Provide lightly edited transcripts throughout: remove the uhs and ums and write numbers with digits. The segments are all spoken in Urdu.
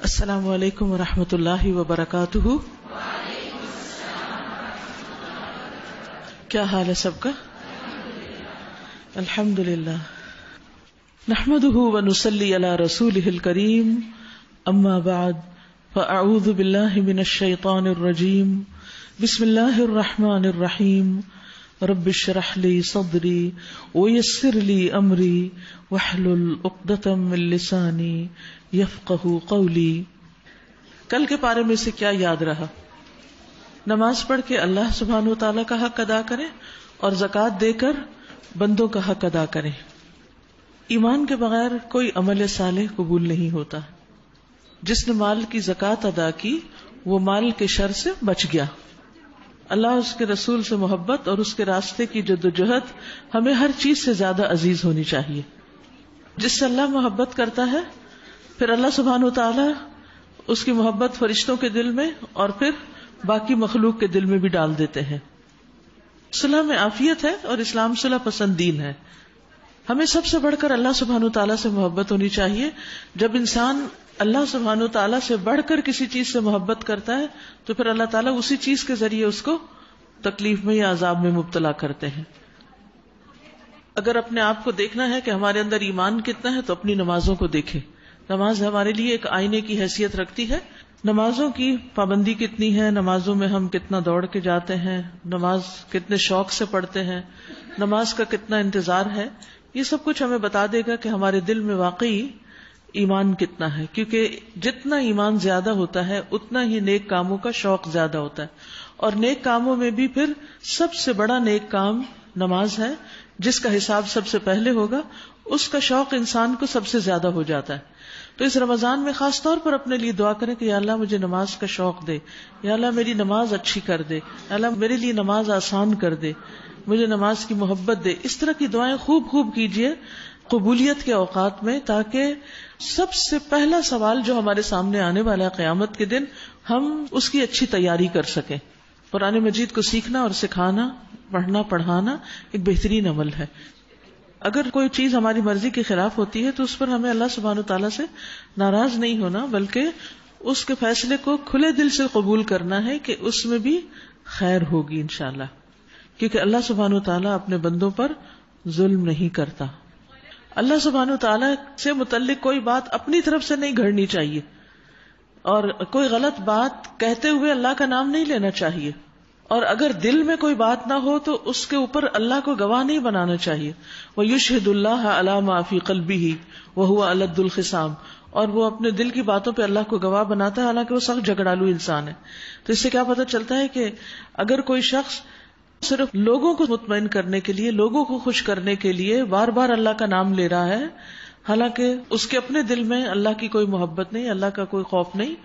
السلام علیکم ورحمۃ اللہ وبرکاتہ. کیا حال ہے سب کا؟ الحمد للہ. نحمده ونصلی علی رسولہ الکریم. اما بعد فاعوذ باللہ من الشیطان الرجیم. بسم اللہ الرحمن الرحیم. رب اشرح لی صدری ویسر لی امری واحلل عقدۃ من لسانی یفقہوا قولی. کل کے پارے میں سے کیا یاد رہا؟ نماز پڑھ کے اللہ سبحانہ وتعالیٰ کا حق ادا کریں اور زکوٰۃ دے کر بندوں کا حق ادا کریں. ایمان کے بغیر کوئی عمل صالح قبول نہیں ہوتا. جس نے مال کی زکوٰۃ ادا کی وہ مال کے شر سے بچ گیا. اللہ اس کے رسول سے محبت اور اس کے راستے کی جدوجہد ہمیں ہر چیز سے زیادہ عزیز ہونی چاہیے. جس سے اللہ محبت کرتا ہے پھر اللہ سبحانہ وتعالی اس کی محبت فرشتوں کے دل میں اور پھر باقی مخلوق کے دل میں بھی ڈال دیتے ہیں. صلح میں عافیت ہے اور اسلام صلح پسند دین ہے. ہمیں سب سے بڑھ کر اللہ سبحانہ وتعالی سے محبت ہونی چاہیے. جب انسان اللہ سبحانہ وتعالی سے بڑھ کر کسی چیز سے محبت کرتا ہے تو پھر اللہ تعالیٰ اسی چیز کے ذریعے اس کو تکلیف میں یا عذاب میں مبتلا کرتے ہیں. اگر اپنے آپ کو دیکھنا ہے کہ ہمارے اندر ایمان کتنا ہے تو اپنی نمازوں کو دیکھیں. نماز ہمارے لیے ایک آئینے کی حیثیت رکھتی ہے. نمازوں کی پابندی کتنی ہے، نمازوں میں ہم کتنا دوڑ کے جاتے ہیں، نماز کتنے شوق سے پڑھتے ہیں، نماز کا کتنا انتظار ہے، یہ سب کچھ ہمیں بتا دے گا کہ ہمارے دل میں واقعی ایمان کتنا ہے. کیونکہ جتنا ایمان زیادہ ہوتا ہے اتنا ہی نیک کاموں کا شوق زیادہ ہوتا ہے. اور نیک کاموں میں بھی پھر سب سے بڑا نیک کام نماز ہے، جس کا حساب سب سے پہلے ہوگا. اس کا شوق انسان کو سب سے زیادہ ہو جاتا ہے. تو اس رمضان میں خاص طور پر اپنے لیے دعا کریں کہ یا اللہ مجھے نماز کا شوق دے، یا اللہ میری نماز اچھی کر دے، یا اللہ میرے لیے نماز آسان کر دے، مجھے نماز کی محبت دے. اس طرح کی دعائیں خوب کیجیے قبولیت کے اوقات میں، تاکہ سب سے پہلا سوال جو ہمارے سامنے آنے والا ہے قیامت کے دن، ہم اس کی اچھی تیاری کر سکیں. قرآن مجید کو سیکھنا اور سکھانا، پڑھنا پڑھانا ایک بہترین عمل ہے. اگر کوئی چیز ہماری مرضی کے خلاف ہوتی ہے تو اس پر ہمیں اللہ سبحانہ تعالیٰ سے ناراض نہیں ہونا، بلکہ اس کے فیصلے کو کھلے دل سے قبول کرنا ہے کہ اس میں بھی خیر ہوگی انشاءاللہ. کیونکہ اللہ سبحانہ تعالیٰ اپنے بندوں پر ظلم نہیں کرتا. اللہ سبحانہ تعالیٰ سے متعلق کوئی بات اپنی طرف سے نہیں گھڑنی چاہیے، اور کوئی غلط بات کہتے ہوئے اللہ کا نام نہیں لینا چاہیے. اور اگر دل میں کوئی بات نہ ہو تو اس کے اوپر اللہ کو گواہ نہیں بنانا چاہیے. وَيُشْهِدُ اللَّهَ عَلَى مَا فِي قَلْبِهِ وَهُوَ أَلَدُّ الْخِصَامِ. اور وہ اپنے دل کی باتوں پہ اللہ کو گواہ بناتا ہے حالانکہ وہ سخت جھگڑالو انسان ہے. تو اس سے کیا پتہ چلتا ہے کہ اگر کوئی شخص صرف لوگوں کو مطمئن کرنے کے لیے، لوگوں کو خوش کرنے کے لیے بار بار اللہ کا نام لے رہا ہے، حالانکہ اس کے اپنے دل میں اللہ کی کوئی محبت نہیں، اللہ کا کوئی خوف نہیں،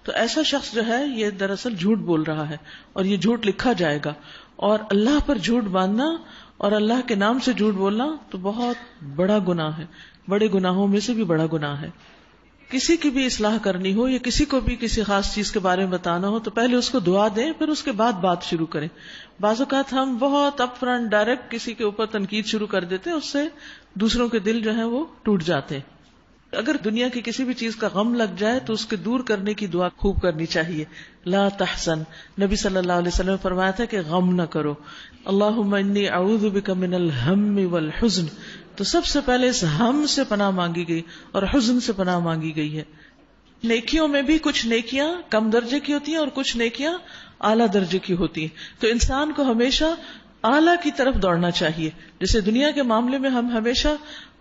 تو ایسا شخص جو ہے یہ دراصل جھوٹ بول رہا ہے اور یہ جھوٹ لکھا جائے گا. اور اللہ پر جھوٹ باندھنا اور اللہ کے نام سے جھوٹ بولنا تو بہت بڑا گناہ ہے، بڑے گناہوں میں سے بھی بڑا گناہ ہے. کسی کی بھی اصلاح کرنی ہو یا کسی کو بھی کسی خاص چیز کے بارے میں بتانا ہو تو پہلے اس کو دعا دیں، پھر اس کے بعد بات شروع کریں. بعض اوقات ہم بہت اپ فرنٹ ڈائریکٹ کسی کے اوپر تنقید شروع کر دیتے ہیں، اس سے دوسروں کے دل جو ہیں وہ ٹوٹ جاتے ہیں. اگر دنیا کی کسی بھی چیز کا غم لگ جائے تو اس کے دور کرنے کی دعا خوب کرنی چاہیے. لا تحزن، نبی صلی اللہ علیہ وسلم نے فرمایا تھا کہ غم نہ کرو. اللہم انی اعوذ بک من الہم والحزن. تو سب سے پہلے اس ہم سے پناہ مانگی گئی اور حزن سے پناہ مانگی گئی ہے. نیکیوں میں بھی کچھ نیکیاں کم درجے کی ہوتی ہیں اور کچھ نیکیاں اعلیٰ درجے کی ہوتی ہیں. تو انسان کو ہمیشہ اعلیٰ کی طرف دوڑنا چاہیے. جیسے دنیا کے معاملے میں ہم ہمیشہ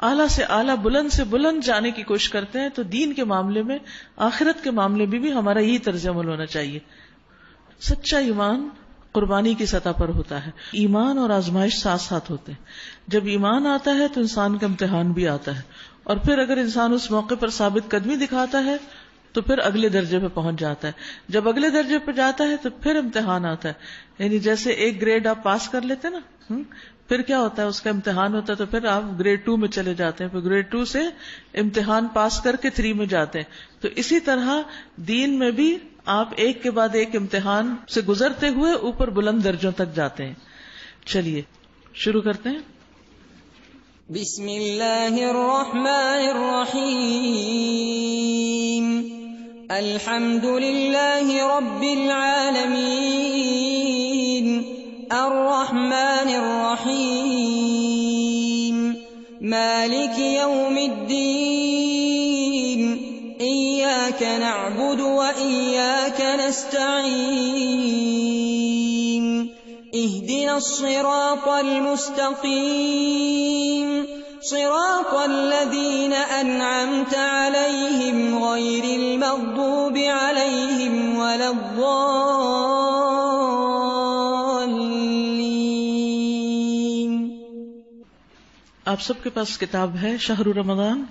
اعلیٰ سے اعلیٰ، بلند سے بلند جانے کی کوشش کرتے ہیں، تو دین کے معاملے میں، آخرت کے معاملے میں بھی ہمارا یہی طرز عمل ہونا چاہیے. سچا ایمان قربانی کی سطح پر ہوتا ہے. ایمان اور آزمائش ساتھ ساتھ ہوتے ہیں. جب ایمان آتا ہے تو انسان کا امتحان بھی آتا ہے، اور پھر اگر انسان اس موقع پر ثابت قدمی دکھاتا ہے تو پھر اگلے درجے پہ پہنچ جاتا ہے. جب اگلے درجے پہ جاتا ہے تو پھر امتحان آتا ہے. یعنی جیسے ایک گریڈ آپ پاس کر لیتے نا، پھر کیا ہوتا ہے، اس کا امتحان ہوتا ہے، تو پھر آپ گریڈ 2 میں چلے جاتے ہیں، پھر گریڈ 2 سے امتحان پاس کر کے 3 میں جاتے ہیں. تو اسی طرح دین میں بھی آپ ایک کے بعد ایک امتحان سے گزرتے ہوئے اوپر بلند درجوں تک جاتے ہیں. چلیے شروع کرتے ہیں. بسم اللہ الرحمن الرحیم. الحمد لله رب العالمين الرحمن الرحيم مالك يوم الدين إياك نعبد وإياك نستعين اهدنا الصراط المستقيم صراط الذين أنعمت عليهم غير المغضوب عليهم ولا الضالين. آپ سب کے پاس کتاب ہے شہر رمضان.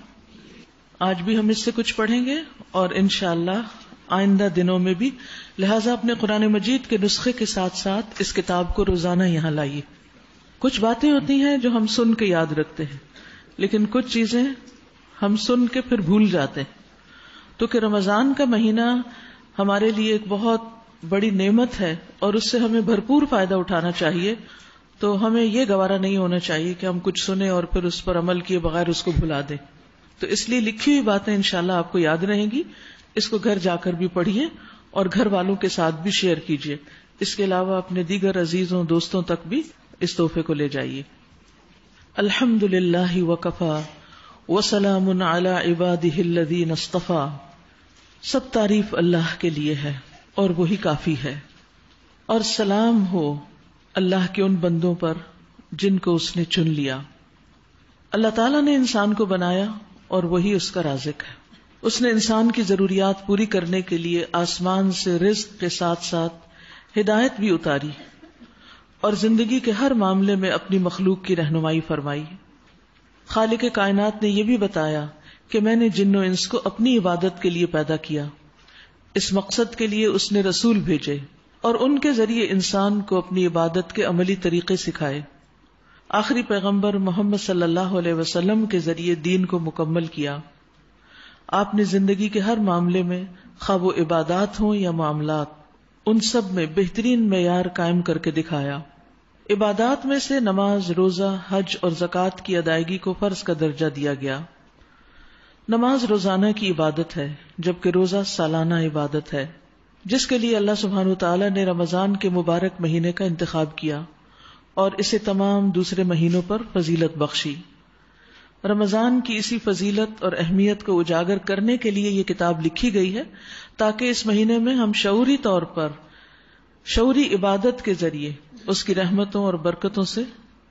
آج بھی ہم اس سے کچھ پڑھیں گے اور انشاءاللہ آئندہ دنوں میں بھی، لہٰذا اپنے قرآن مجید کے نسخے کے ساتھ ساتھ اس کتاب کو روزانہ یہاں لائیے. کچھ باتیں ہوتی ہیں جو ہم سن کے یاد رکھتے ہیں، لیکن کچھ چیزیں ہم سن کے پھر بھول جاتے ہیں. تو کہ رمضان کا مہینہ ہمارے لیے ایک بہت بڑی نعمت ہے اور اس سے ہمیں بھرپور فائدہ اٹھانا چاہیے. تو ہمیں یہ گوارا نہیں ہونا چاہیے کہ ہم کچھ سنیں اور پھر اس پر عمل کیے بغیر اس کو بھلا دیں. تو اس لیے لکھی ہوئی باتیں انشاءاللہ آپ کو یاد رہیں گی. اس کو گھر جا کر بھی پڑھیے اور گھر والوں کے ساتھ بھی شیئر کیجیے. اس کے علاوہ اپنے دیگر عزیزوں دوستوں تک بھی اس تحفے کو لے جائیے. الحمد للہ وکفا وسلام علی عبادہ الذین اصطفی. سب تعریف اللہ کے لیے ہے اور وہی کافی ہے، اور سلام ہو اللہ کے ان بندوں پر جن کو اس نے چن لیا. اللہ تعالیٰ نے انسان کو بنایا اور وہی اس کا رازق ہے. اس نے انسان کی ضروریات پوری کرنے کے لیے آسمان سے رزق کے ساتھ ساتھ ہدایت بھی اتاری اور زندگی کے ہر معاملے میں اپنی مخلوق کی رہنمائی فرمائی. خالق کائنات نے یہ بھی بتایا کہ میں نے جن و انس کو اپنی عبادت کے لیے پیدا کیا. اس مقصد کے لیے اس نے رسول بھیجے اور ان کے ذریعے انسان کو اپنی عبادت کے عملی طریقے سکھائے. آخری پیغمبر محمد صلی اللہ علیہ وسلم کے ذریعے دین کو مکمل کیا. آپ نے زندگی کے ہر معاملے میں، خواہ وہ عبادات ہوں یا معاملات، ان سب میں بہترین معیار قائم کر کے دکھایا. عبادات میں سے نماز، روزہ، حج اور زکوٰۃ کی ادائیگی کو فرض کا درجہ دیا گیا. نماز روزانہ کی عبادت ہے جبکہ روزہ سالانہ عبادت ہے، جس کے لیے اللہ سبحانہ وتعالی نے رمضان کے مبارک مہینے کا انتخاب کیا اور اسے تمام دوسرے مہینوں پر فضیلت بخشی. رمضان کی اسی فضیلت اور اہمیت کو اجاگر کرنے کے لیے یہ کتاب لکھی گئی ہے تاکہ اس مہینے میں ہم شعوری طور پر شعوری عبادت کے ذریعے اس کی رحمتوں اور برکتوں سے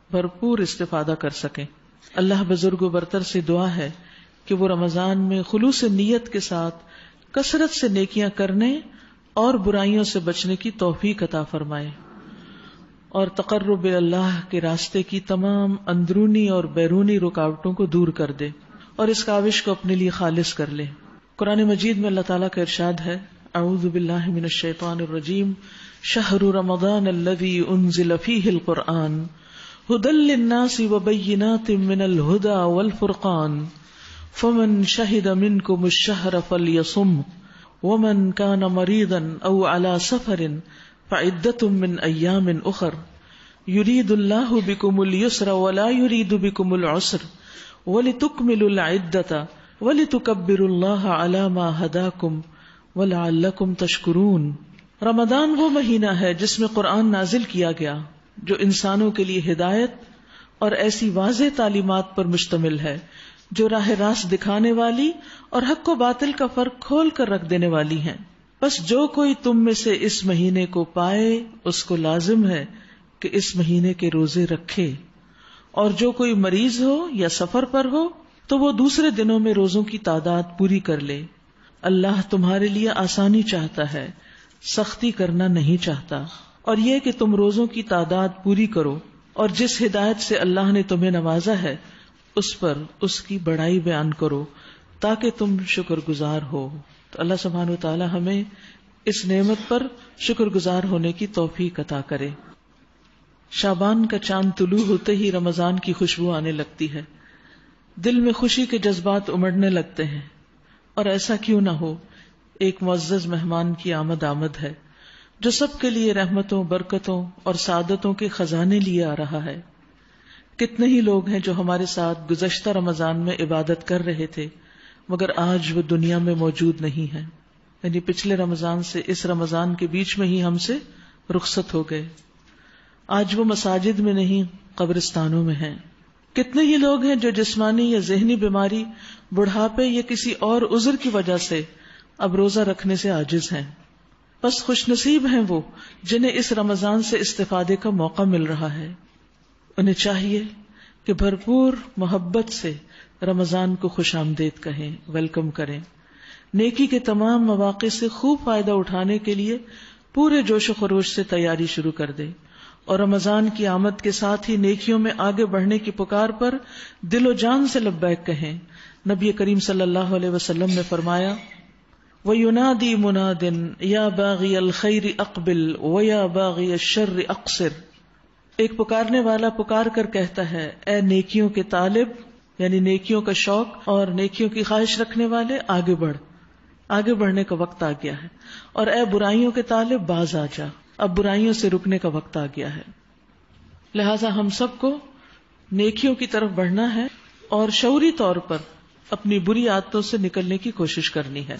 بھرپور استفادہ کر سکیں. اللہ بزرگ و برتر سے دعا ہے کہ وہ رمضان میں خلوص نیت کے ساتھ کثرت سے نیکیاں کرنے اور برائیوں سے بچنے کی توفیق عطا فرمائے اور تقرب اللہ کے راستے کی تمام اندرونی اور بیرونی رکاوٹوں کو دور کر دے اور اس کاوش کو اپنے لیے خالص کر لے. قرآن مجید میں اللہ تعالیٰ کا ارشاد ہے، اعوذ باللہ من الشیطان الرجیم، شہر رمضان الذی انزل فیہ القرآن ھدی للناس وبینات من الھدی والفرقان فمن شہد منکم الشہر فلیصم ومن کان مریضا او علی سفر فعدۃ من ایام اخر یرید اللہ بکم اليسر ولا یرید بکم العسر ولتکملوا العدۃ ولتکبروا اللہ علی ما ھداکم ولعلکم تشکرون. رمضان وہ مہینہ ہے جس میں قرآن نازل کیا گیا جو انسانوں کے لیے ہدایت اور ایسی واضح تعلیمات پر مشتمل ہے جو راہ راست دکھانے والی اور حق و باطل کا فرق کھول کر رکھ دینے والی ہیں. بس جو کوئی تم میں سے اس مہینے کو پائے اس کو لازم ہے کہ اس مہینے کے روزے رکھے، اور جو کوئی مریض ہو یا سفر پر ہو تو وہ دوسرے دنوں میں روزوں کی تعداد پوری کر لے. اللہ تمہارے لیے آسانی چاہتا ہے، سختی کرنا نہیں چاہتا. اور یہ کہ تم روزوں کی تعداد پوری کرو اور جس ہدایت سے اللہ نے تمہیں نوازا ہے اس پر اس کی بڑائی بیان کرو تاکہ تم شکر گزار ہو. تو اللہ سبحانہ و تعالی ہمیں اس نعمت پر شکر گزار ہونے کی توفیق عطا کرے. شعبان کا چاند طلوع ہوتے ہی رمضان کی خوشبو آنے لگتی ہے، دل میں خوشی کے جذبات امڑنے لگتے ہیں. اور ایسا کیوں نہ ہو، ایک معزز مہمان کی آمد ہے جو سب کے لیے رحمتوں، برکتوں اور سعادتوں کے خزانے لیے آ رہا ہے. کتنے ہی لوگ ہیں جو ہمارے ساتھ گزشتہ رمضان میں عبادت کر رہے تھے مگر آج وہ دنیا میں موجود نہیں ہیں. یعنی پچھلے رمضان سے اس رمضان کے بیچ میں ہی ہم سے رخصت ہو گئے. آج وہ مساجد میں نہیں قبرستانوں میں ہیں. کتنے ہی لوگ ہیں جو جسمانی یا ذہنی بیماری، بڑھاپے یا کسی اور عذر کی وجہ سے اب روزہ رکھنے سے عاجز ہیں. بس خوش نصیب ہیں وہ جنہیں اس رمضان سے استفادے کا موقع مل رہا ہے. انہیں چاہیے کہ بھرپور محبت سے رمضان کو خوش آمدید کہیں، ویلکم کریں. نیکی کے تمام مواقع سے خوب فائدہ اٹھانے کے لیے پورے جوش و خروش سے تیاری شروع کر دیں، اور رمضان کی آمد کے ساتھ ہی نیکیوں میں آگے بڑھنے کی پکار پر دل و جان سے لبیک کہیں. نبی کریم صلی اللہ علیہ وسلم نے فرمایا، وَيُنَادِي مُنَادٍ يَا بَاغِيَ الْخَيْرِ أَقْبِلْ وَيَا بَاغِيَ الشَّرِّ أَقْصِرْ. ایک پکارنے والا پکار کر کہتا ہے، اے نیکیوں کے طالب، یعنی نیکیوں کا شوق اور نیکیوں کی خواہش رکھنے والے، آگے بڑھ. آگے بڑھنے کا وقت آ گیا ہے. اور اے برائیوں کے طالب، باز آ جا، اب برائیوں سے رکنے کا وقت آ گیا ہے. لہذا ہم سب کو نیکیوں کی طرف بڑھنا ہے اور شعوری طور پر اپنی بری عادتوں سے نکلنے کی کوشش کرنی ہے.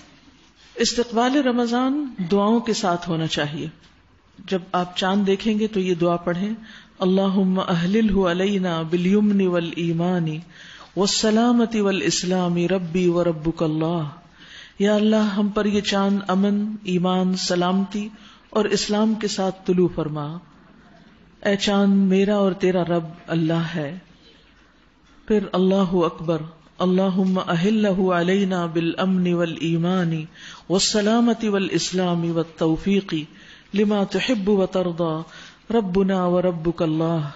استقبال رمضان دعاؤں کے ساتھ ہونا چاہیے. جب آپ چاند دیکھیں گے تو یہ دعا پڑھیں، اللہم اہللہ علینا بالیمن والایمان والسلامۃ والاسلام ربی وربک اللہ. یا اللہ ہم پر یہ چاند امن، ایمان، سلامتی اور اسلام کے ساتھ طلوع فرما. اے چاند میرا اور تیرا رب اللہ ہے. پھر اللہ اکبر، اللہم اہلہ علینا بالامن والایمان والسلامۃ والاسلام والتوفیق لما تحب وترضى ربنا وربک اللہ.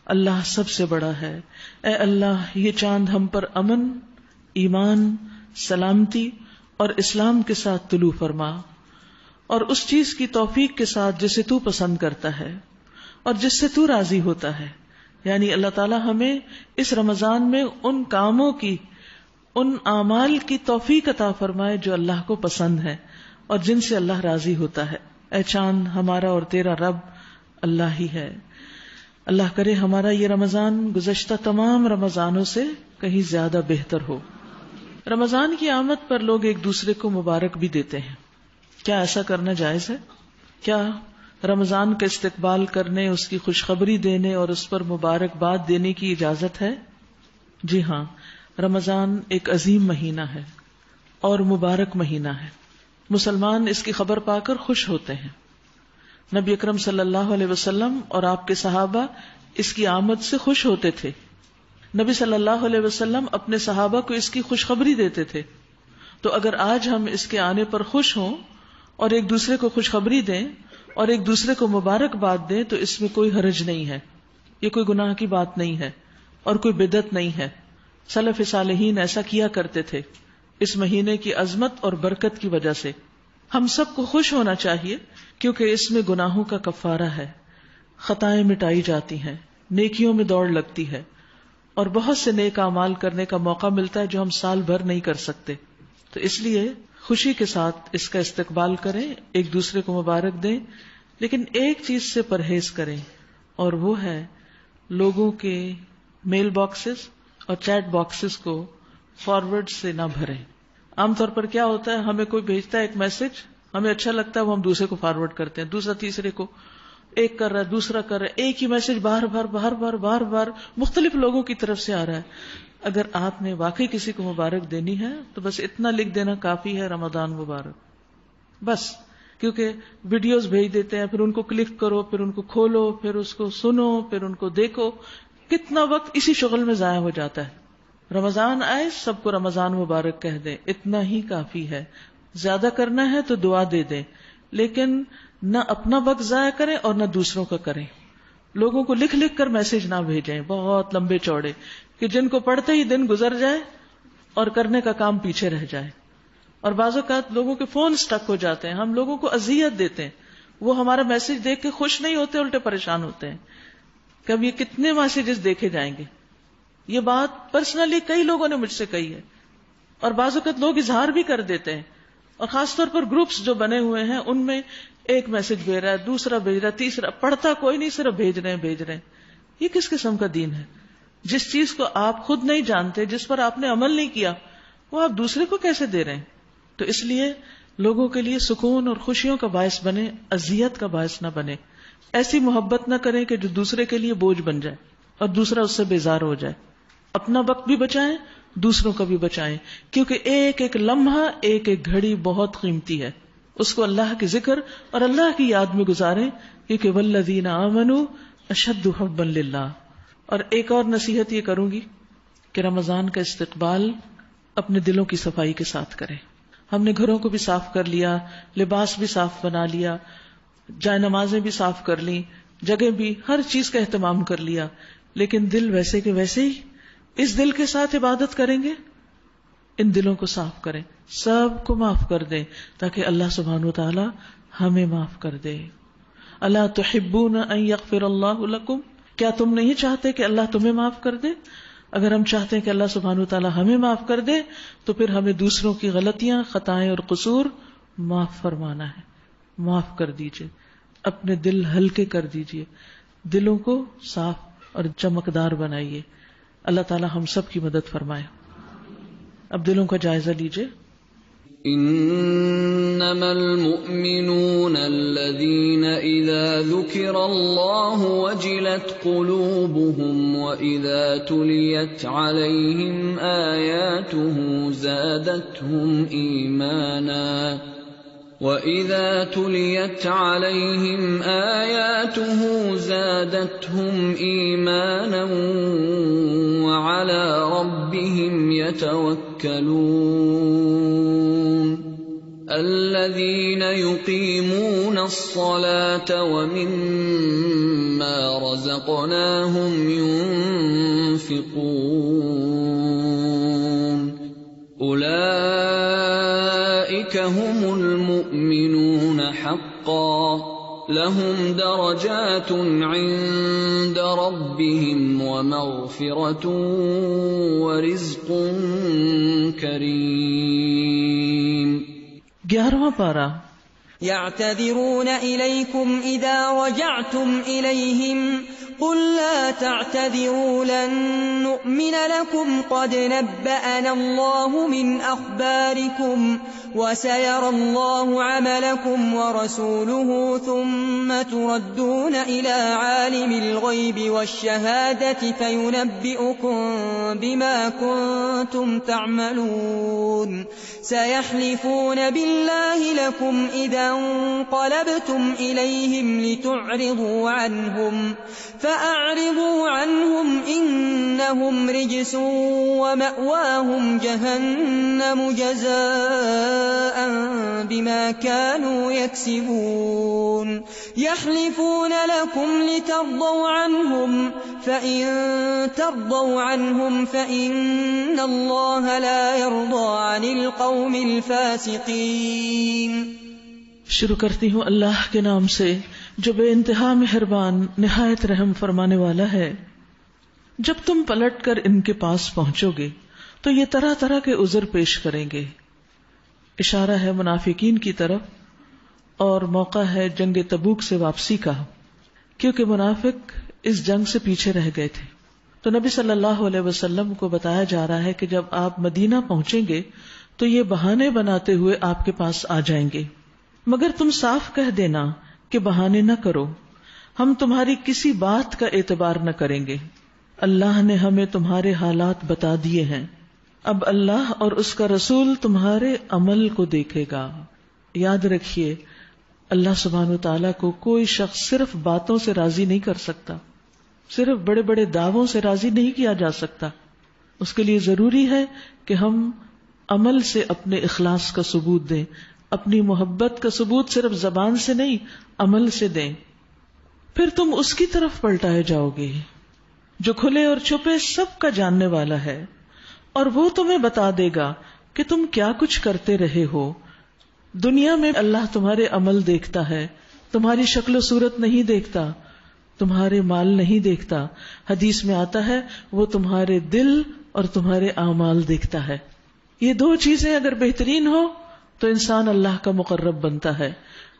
اللہ سب سے بڑا ہے. اے اللہ یہ چاند ہم پر امن، ایمان، سلامتی اور اسلام کے ساتھ طلوع فرما، اور اس چیز کی توفیق کے ساتھ جسے تو پسند کرتا ہے اور جس سے تو راضی ہوتا ہے. یعنی اللہ تعالی ہمیں اس رمضان میں ان کاموں کی، ان اعمال کی توفیق عطا فرمائے جو اللہ کو پسند ہے اور جن سے اللہ راضی ہوتا ہے. اے چاند ہمارا اور تیرا رب اللہ ہی ہے. اللہ کرے ہمارا یہ رمضان گزشتہ تمام رمضانوں سے کہیں زیادہ بہتر ہو. رمضان کی آمد پر لوگ ایک دوسرے کو مبارک بھی دیتے ہیں. کیا ایسا کرنا جائز ہے؟ کیا رمضان کا استقبال کرنے، اس کی خوشخبری دینے اور اس پر مبارکباد دینے کی اجازت ہے؟ جی ہاں، رمضان ایک عظیم مہینہ ہے اور مبارک مہینہ ہے. مسلمان اس کی خبر پا کر خوش ہوتے ہیں. نبی اکرم صلی اللہ علیہ وسلم اور آپ کے صحابہ اس کی آمد سے خوش ہوتے تھے. نبی صلی اللہ علیہ وسلم اپنے صحابہ کو اس کی خوشخبری دیتے تھے. تو اگر آج ہم اس کے آنے پر خوش ہوں اور ایک دوسرے کو خوشخبری دیں اور ایک دوسرے کو مبارکباد دیں تو اس میں کوئی حرج نہیں ہے. یہ کوئی گناہ کی بات نہیں ہے اور کوئی بدعت نہیں ہے. سلف صالحین ایسا کیا کرتے تھے اس مہینے کی عظمت اور برکت کی وجہ سے. ہم سب کو خوش ہونا چاہیے کیونکہ اس میں گناہوں کا کفارہ ہے، خطائیں مٹائی جاتی ہیں، نیکیوں میں دوڑ لگتی ہے اور بہت سے نیک اعمال کرنے کا موقع ملتا ہے جو ہم سال بھر نہیں کر سکتے. تو اس لیے خوشی کے ساتھ اس کا استقبال کریں، ایک دوسرے کو مبارک دیں، لیکن ایک چیز سے پرہیز کریں اور وہ ہے لوگوں کے میل باکسز اور چیٹ باکسز کو فارورڈ سے نہ بھریں. عام طور پر کیا ہوتا ہے، ہمیں کوئی بھیجتا ہے ایک میسج، ہمیں اچھا لگتا ہے وہ ہم دوسرے کو فارورڈ کرتے ہیں، دوسرا تیسرے کو، ایک کر رہا ہے دوسرا کر رہا ہے، ایک ہی میسج بار بار مختلف لوگوں کی طرف سے آ رہا ہے. اگر آپ نے واقعی کسی کو مبارک دینی ہے تو بس اتنا لکھ دینا کافی ہے، رمضان مبارک، بس. کیونکہ ویڈیوز بھیج دیتے ہیں، پھر ان کو کلک کرو، پھر ان کو کھولو، پھر اس کو سنو، پھر ان کو دیکھو، کتنا وقت اسی شغل میں ضائع ہو جاتا ہے. رمضان آئے سب کو رمضان مبارک کہہ دیں، اتنا ہی کافی ہے. زیادہ کرنا ہے تو دعا دے دیں، لیکن نہ اپنا وقت ضائع کریں اور نہ دوسروں کا کریں. لوگوں کو لکھ لکھ کر میسج نہ بھیجیں بہت لمبے چوڑے کہ جن کو پڑھتے ہی دن گزر جائے اور کرنے کا کام پیچھے رہ جائے. اور بعض اوقات لوگوں کے فون سٹک ہو جاتے ہیں، ہم لوگوں کو اذیت دیتے ہیں، وہ ہمارا میسج دیکھ کے خوش نہیں ہوتے، الٹے پریشان ہوتے ہیں کہ اب یہ کتنے میسجز دیکھے جائیں گے. یہ بات پرسنلی کئی لوگوں نے مجھ سے کہی ہے اور بعض اوقات لوگ اظہار بھی کر دیتے ہیں، اور خاص طور پر گروپس جو بنے ہوئے ہیں ان میں ایک میسج بھیج رہا ہے، دوسرا بھیج رہا ہے، تیسرا، پڑھتا کوئی نہیں، صرف بھیج رہے ہیں. یہ کس قسم کا دین ہے؟ جس چیز کو آپ خود نہیں جانتے، جس پر آپ نے عمل نہیں کیا، وہ آپ دوسرے کو کیسے دے رہے ہیں؟ تو اس لیے لوگوں کے لیے سکون اور خوشیوں کا باعث بنے، اذیت کا باعث نہ بنے. ایسی محبت نہ کریں کہ جو دوسرے کے لیے بوجھ بن جائے اور دوسرا اس سے بیزار ہو جائے. اپنا وقت بھی بچائیں، دوسروں کا بھی بچائیں، کیونکہ ایک ایک لمحہ، ایک ایک گھڑی بہت قیمتی ہے. اس کو اللہ کے ذکر اور اللہ کی یاد میں گزاریں، کیونکہ والذین آمنوا اشد حبا للہ. اور ایک اور نصیحت یہ کروں گی کہ رمضان کا استقبال اپنے دلوں کی صفائی کے ساتھ کریں. ہم نے گھروں کو بھی صاف کر لیا، لباس بھی صاف بنا لیا، جائے نمازیں بھی صاف کر لی، جگہ بھی، ہر چیز کا اہتمام کر لیا، لیکن دل ویسے کے ویسے ہی. اس دل کے ساتھ عبادت کریں گے، ان دلوں کو صاف کریں، سب کو معاف کر دیں تاکہ اللہ سبحانہ و تعالی ہمیں معاف کر دے. الا تحبون ان یغفر اللہ لکم، کیا تم نہیں چاہتے کہ اللہ تمہیں معاف کر دے؟ اگر ہم چاہتے ہیں کہ اللہ سبحانہ و تعالی ہمیں معاف کر دے تو پھر ہمیں دوسروں کی غلطیاں، خطائیں اور قصور معاف فرمانا ہے. معاف کر دیجئے، اپنے دل ہلکے کر دیجئے، دلوں کو صاف اور چمکدار بنائیے. اللہ تعالی ہم سب کی مدد فرمائے. اب دلوں کا جائزہ لیجئے. انما المؤمنون الذين اذا ذكر الله وجلت قلوبهم واذا تليت عليهم آياته زادتهم ايمانا وَإِذَا تُلِيَتْ عَلَيْهِمْ آيَاتُهُ زَادَتْهُمْ إِيمَانًا وَعَلَى رَبِّهِمْ يَتَوَكَّلُونَ الَّذِينَ يُقِيمُونَ الصَّلَاةَ وَمِمَّا رَزَقْنَاهُمْ يُنْفِقُونَ أُولَئِكَ هُمُ المؤمنون حقا لهم درجات عند ربهم ومغفرة ورزق کریم. 11واں پارہ. يعتذرون إليكم إذا رجعتم إليهم قل لا تعتذروا لن نؤمن لكم قد نبأنا الله من أخباركم وسيرى الله عملكم ورسوله ثم تردون إلى عالم الغيب والشهادة فينبئكم بما كنتم تعملون. سيحلفون بالله لكم إذا انقلبتم إليهم لتعرضوا عنهم فأعرضوا عنهم إنهم رجس ومأواهم جهنم جزاء بما كانوا يكسبون. يحلفون لكم لترضوا عنهم فإن ترضوا عنهم فإن الله لا يرضى عن القوم الفاسقين. شروع کرتی ہوں اللہ کے نام سے جو بے انتہا مہربان نہایت رحم فرمانے والا ہے. جب تم پلٹ کر ان کے پاس پہنچو گے تو یہ طرح طرح کے عذر پیش کریں گے. اشارہ ہے منافقین کی طرف اور موقع ہے جنگ تبوک سے واپسی کا، کیونکہ منافق اس جنگ سے پیچھے رہ گئے تھے. تو نبی صلی اللہ علیہ وسلم کو بتایا جا رہا ہے کہ جب آپ مدینہ پہنچیں گے تو یہ بہانے بناتے ہوئے آپ کے پاس آ جائیں گے، مگر تم صاف کہہ دینا کہ بہانے نہ کرو، ہم تمہاری کسی بات کا اعتبار نہ کریں گے. اللہ نے ہمیں تمہارے حالات بتا دیے ہیں، اب اللہ اور اس کا رسول تمہارے عمل کو دیکھے گا. یاد رکھیے اللہ سبحانہ وتعالیٰ کو کوئی شخص صرف باتوں سے راضی نہیں کر سکتا، صرف بڑے بڑے دعووں سے راضی نہیں کیا جا سکتا. اس کے لیے ضروری ہے کہ ہم عمل سے اپنے اخلاص کا ثبوت دیں، اپنی محبت کا ثبوت صرف زبان سے نہیں عمل سے دیں. پھر تم اس کی طرف پلٹائے جاؤ گے جو کھلے اور چھپے سب کا جاننے والا ہے، اور وہ تمہیں بتا دے گا کہ تم کیا کچھ کرتے رہے ہو. دنیا میں اللہ تمہارے عمل دیکھتا ہے، تمہاری شکل و صورت نہیں دیکھتا، تمہارے مال نہیں دیکھتا. حدیث میں آتا ہے وہ تمہارے دل اور تمہارے اعمال دیکھتا ہے. یہ دو چیزیں اگر بہترین ہو تو انسان اللہ کا مقرب بنتا ہے،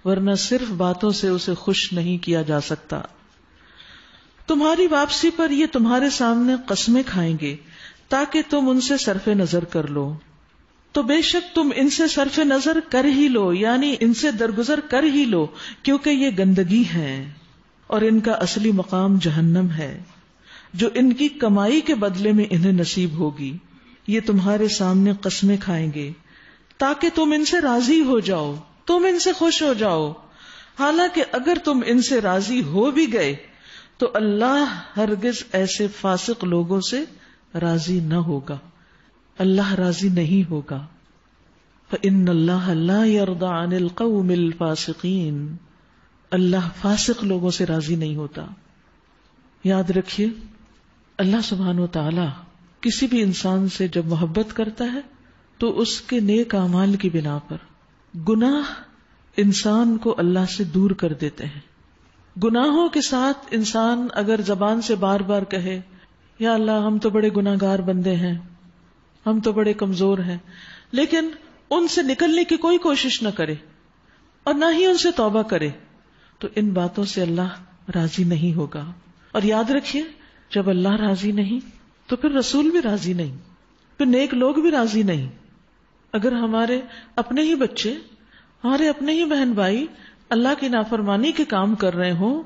ورنہ صرف باتوں سے اسے خوش نہیں کیا جا سکتا. تمہاری واپسی پر یہ تمہارے سامنے قسمیں کھائیں گے تاکہ تم ان سے صرف نظر کر لو. تو بے شک تم ان سے صرف نظر کر ہی لو، یعنی ان سے درگزر کر ہی لو، کیونکہ یہ گندگی ہے اور ان کا اصلی مقام جہنم ہے، جو ان کی کمائی کے بدلے میں انہیں نصیب ہوگی۔ یہ تمہارے سامنے قسمیں کھائیں گے تاکہ تم ان سے راضی ہو جاؤ، تم ان سے خوش ہو جاؤ، حالانکہ اگر تم ان سے راضی ہو بھی گئے تو اللہ ہرگز ایسے فاسق لوگوں سے راضی نہ ہوگا، اللہ راضی نہیں ہوگا۔ فَإِنَّ اللَّهَ لَا يَرْضَى عَنِ الْقَوْمِ الْفَاسِقِينَ، اللہ فاسق لوگوں سے راضی نہیں ہوتا۔ یاد رکھیے، اللہ سبحانہ وتعالی کسی بھی انسان سے جب محبت کرتا ہے تو اس کے نیک اعمال کی بنا پر گناہ انسان کو اللہ سے دور کر دیتے ہیں۔ گناہوں کے ساتھ انسان اگر زبان سے بار بار کہے یا اللہ ہم تو بڑے گناہ گار بندے ہیں، ہم تو بڑے کمزور ہیں، لیکن ان سے نکلنے کی کوئی کوشش نہ کرے اور نہ ہی ان سے توبہ کرے، تو ان باتوں سے اللہ راضی نہیں ہوگا۔ اور یاد رکھیے، جب اللہ راضی نہیں تو پھر رسول بھی راضی نہیں، پھر نیک لوگ بھی راضی نہیں۔ اگر ہمارے اپنے ہی بچے، ہمارے اپنے ہی بہن بھائی اللہ کی نافرمانی کے کام کر رہے ہوں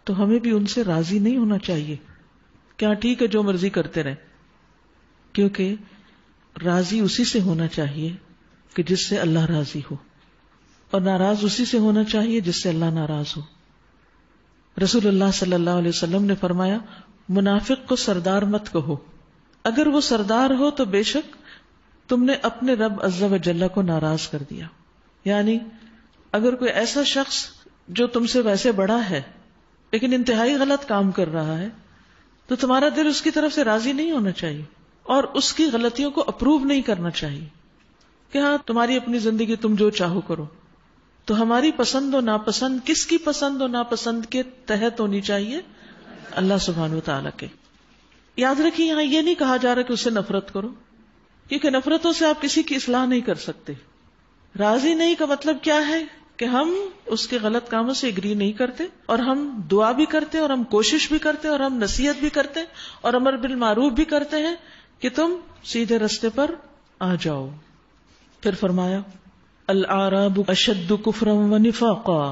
تو ہمیں بھی ان سے راضی نہیں ہونا چاہیے۔ کیا ٹھیک ہے جو مرضی کرتے رہیں، کیونکہ راضی اسی سے ہونا چاہیے کہ جس سے اللہ راضی ہو، اور ناراض اسی سے ہونا چاہیے جس سے اللہ ناراض ہو۔ رسول اللہ صلی اللہ علیہ وسلم نے فرمایا، منافق کو سردار مت کہو، اگر وہ سردار ہو تو بے شک تم نے اپنے رب عز و جل کو ناراض کر دیا۔ یعنی اگر کوئی ایسا شخص جو تم سے ویسے بڑا ہے لیکن انتہائی غلط کام کر رہا ہے تو تمہارا دل اس کی طرف سے راضی نہیں ہونا چاہیے اور اس کی غلطیوں کو اپروو نہیں کرنا چاہیے کہ ہاں تمہاری اپنی زندگی تم جو چاہو کرو۔ تو ہماری پسند و ناپسند کس کی پسند و ناپسند کے تحت ہونی چاہیے؟ اللہ سبحانہ و تعالیٰ کے۔ یاد رکھیے، یہاں یہ نہیں کہا جا رہا کہ اس سے نفرت کرو، کیونکہ نفرتوں سے آپ کسی کی اصلاح نہیں کر سکتے۔ راضی نہیں کا مطلب کیا ہے کہ ہم اس کے غلط کاموں سے اگری نہیں کرتے، اور ہم دعا بھی کرتے، اور ہم کوشش بھی کرتے، اور ہم نصیحت بھی کرتے، اور امر بالمعروف بھی کرتے ہیں کہ تم سیدھے رستے پر آ جاؤ۔ پھر فرمایا، الاعراب اشد کفرا ونفاقا،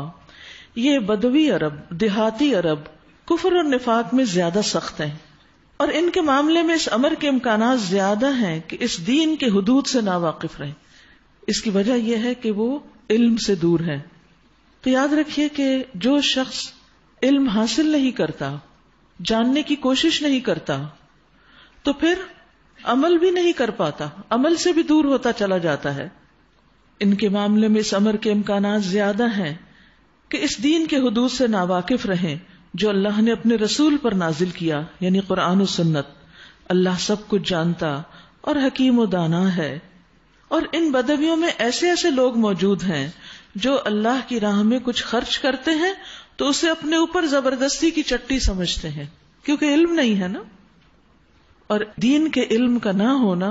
یہ بدوی عرب، دیہاتی عرب کفر اور نفاق میں زیادہ سخت ہیں، اور ان کے معاملے میں اس امر کے امکانات زیادہ ہیں کہ اس دین کے حدود سے ناواقف رہیں۔ اس کی وجہ یہ ہے کہ وہ علم سے دور ہیں۔ تو یاد رکھیے کہ جو شخص علم حاصل نہیں کرتا، جاننے کی کوشش نہیں کرتا، تو پھر عمل بھی نہیں کر پاتا، عمل سے بھی دور ہوتا چلا جاتا ہے۔ ان کے معاملے میں اس امر کے امکانات زیادہ ہیں کہ اس دین کے حدود سے ناواقف رہیں جو اللہ نے اپنے رسول پر نازل کیا، یعنی قرآن و سنت۔ اللہ سب کچھ جانتا اور حکیم و دانا ہے۔ اور ان بدویوں میں ایسے ایسے لوگ موجود ہیں جو اللہ کی راہ میں کچھ خرچ کرتے ہیں تو اسے اپنے اوپر زبردستی کی چٹی سمجھتے ہیں، کیونکہ علم نہیں ہے نا۔ اور دین کے علم کا نہ ہونا